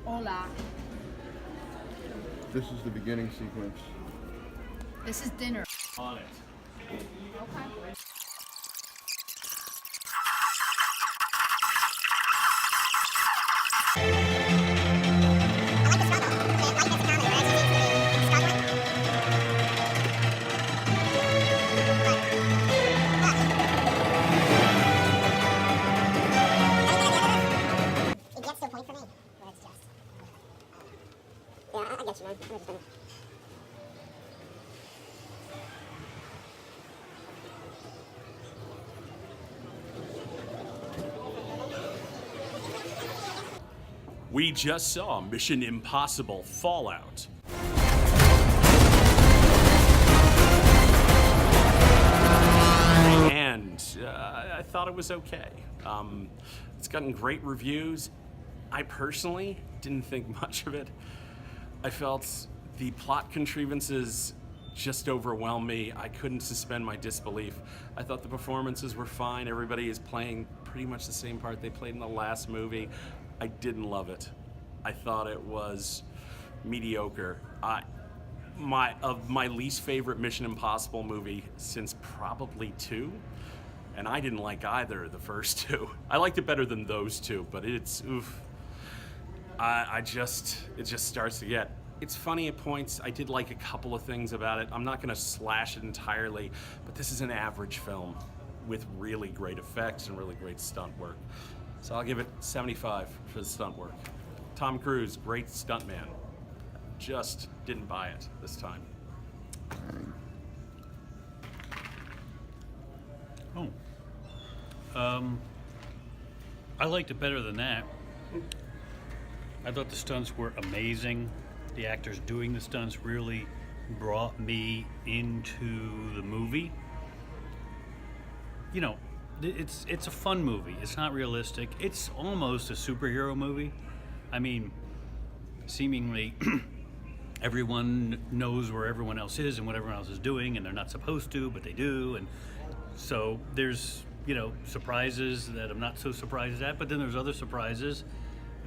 Hola. This is the beginning sequence. This is dinner. On it. Okay. We just saw Mission Impossible Fallout. And I thought it was okay. It's gotten great reviews. I personally didn't think much of it. I felt the plot contrivances just overwhelmed me. I couldn't suspend my disbelief. I thought the performances were fine. Everybody is playing pretty much the same part they played in the last movie. I didn't love it. I thought it was mediocre. My least favorite Mission Impossible movie since probably 2, and I didn't like either of the first 2. I liked it better than those 2, but it's oof. It just starts to get. It's funny at points. I did like a couple of things about it. I'm not going to slash it entirely, but this is an average film with really great effects and really great stunt work. So I'll give it 75 for the stunt work. Tom Cruise, great stuntman. Just didn't buy it this time. I liked it better than that. I thought the stunts were amazing. The actors doing the stunts really brought me into the movie. You know, it's a fun movie. It's not realistic. It's almost a superhero movie. I mean, seemingly everyone knows where everyone else is and what everyone else is doing, and they're not supposed to, but they do. And so there's, you know, surprises that I'm not so surprised at, but then there's other surprises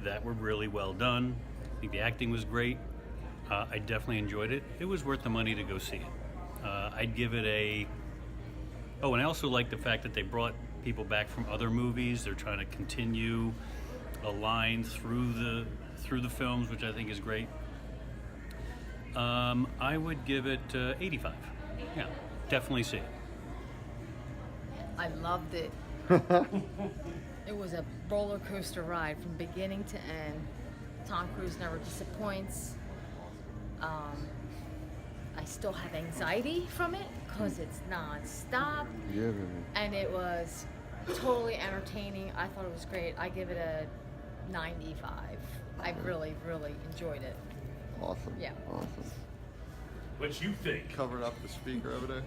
that were really well done. I think the acting was great. I definitely enjoyed it. It was worth the money to go see it. I'd give it a... Oh, and I also like the fact that they brought people back from other movies. They're trying to continue a line through the films, which I think is great. I would give it 85. Yeah, definitely see it. I loved it. It was a roller coaster ride from beginning to end. Tom Cruise never disappoints. I still have anxiety from it because it's non-stop. Yeah, baby. And it was totally entertaining. I thought it was great. I give it a 95. I really, really enjoyed it. Awesome. Yeah. Awesome. What you think? Covered up the speaker over there.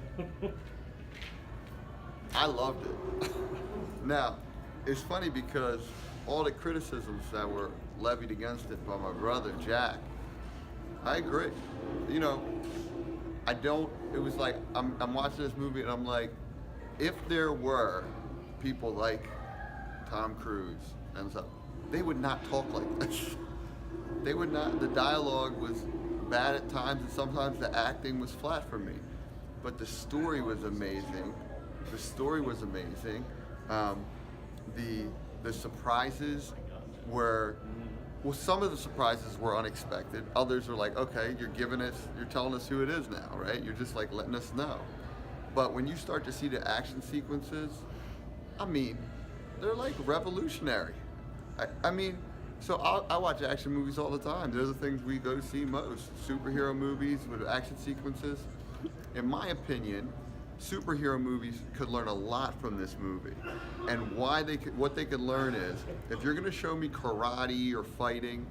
I loved it. Now, it's funny because all the criticisms that were levied against it by my brother, Jack, I agree. You know, it was like, I'm watching this movie and I'm like, if there were people like Tom Cruise and stuff, they would not talk like this. They would not, the dialogue was bad at times and sometimes the acting was flat for me. But the story was amazing. The story was amazing. The surprises were, well, some of the surprises were unexpected. Others were like, okay, you're telling us who it is now, right? You're just like letting us know. But when you start to see the action sequences, I mean, they're like revolutionary. I mean, so I watch action movies all the time. They're the things we go see most. Superhero movies with action sequences. In my opinion, superhero movies could learn a lot from this movie. And what they could learn is, if you're gonna show me karate or fighting,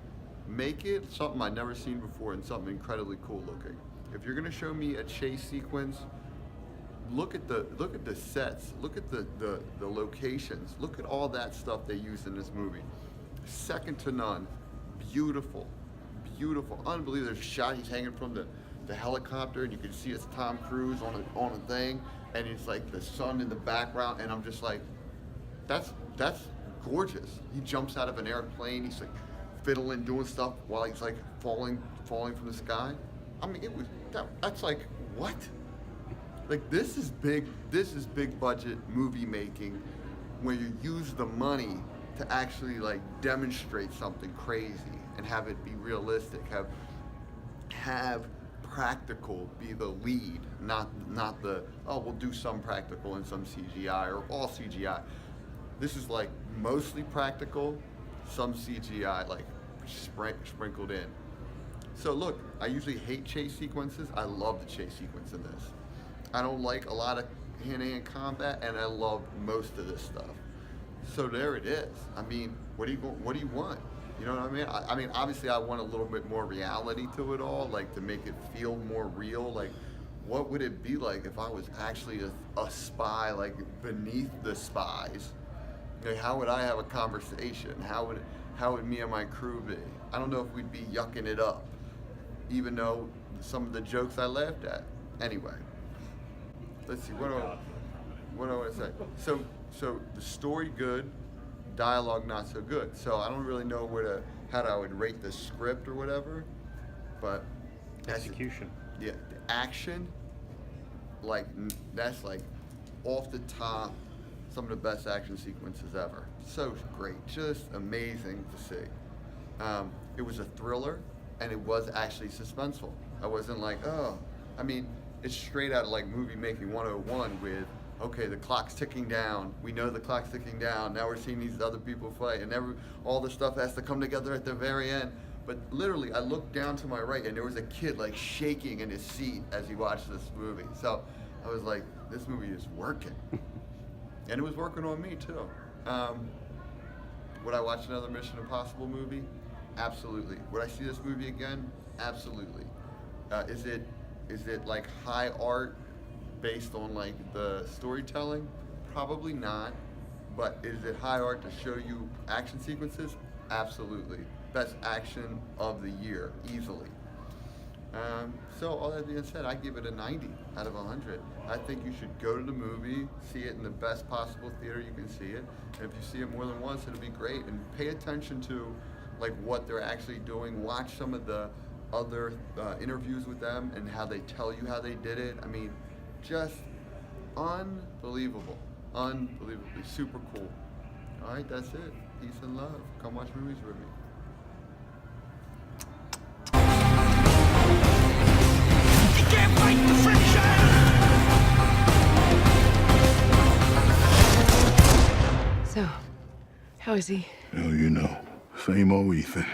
make it something I've never seen before and something incredibly cool looking. If you're gonna show me a chase sequence, look at the sets, look at the locations, look at all that stuff they used in this movie. Second to none. Beautiful, beautiful, unbelievable. There's a shot, he's hanging from the helicopter, and you can see it's Tom Cruise on a thing, and it's like the sun in the background, and I'm just like, that's gorgeous. He jumps out of an airplane, he's like fiddling, doing stuff while he's like falling from the sky. I mean, that's like, what? Like, this is big budget movie making where you use the money to actually like demonstrate something crazy and have it be realistic, have practical be the lead, not the, oh, we'll do some practical and some CGI or all CGI. This is like mostly practical, some CGI like sprinkled in. So look, I usually hate chase sequences. I love the chase sequence in this. I don't like a lot of hand-to-hand combat, and I love most of this stuff. So there it is. I mean, what do you want? You know what I mean? I mean, obviously, I want a little bit more reality to it all, like to make it feel more real. Like, what would it be like if I was actually a spy, like beneath the spies? Like, how would I have a conversation? How would me and my crew be? I don't know if we'd be yucking it up, even though some of the jokes I laughed at. Anyway, let's see. What do I want to say? So the story good, dialogue not so good. So I don't really know how I would rate the script or whatever, but Execution. Yeah, the action, like that's like off the top, some of the best action sequences ever. So great, just amazing to see. It was a thriller, and it was actually suspenseful. I wasn't like, oh, I mean, it's straight out of like movie making 101 with, okay, the clock's ticking down. We know the clock's ticking down. Now we're seeing these other people fight, and all the stuff has to come together at the very end. But literally, I looked down to my right, and there was a kid like shaking in his seat as he watched this movie. So I was like, this movie is working. And it was working on me too. Would I watch another Mission Impossible movie? Absolutely. Would I see this movie again? Absolutely. Is it like high art based on like the storytelling? Probably not. But is it high art to show you action sequences? Absolutely. Best action of the year, easily. So all that being said, I give it a 90 out of 100. I think you should go to the movie, see it in the best possible theater you can see it. And if you see it more than once, it'll be great. And pay attention to like what they're actually doing. Watch some of the other interviews with them and how they tell you how they did it. I mean, just unbelievable. Unbelievably super cool. All right, that's it. Peace and love. Come watch movies with me. So, how is he? Hell, you know, same old Ethan.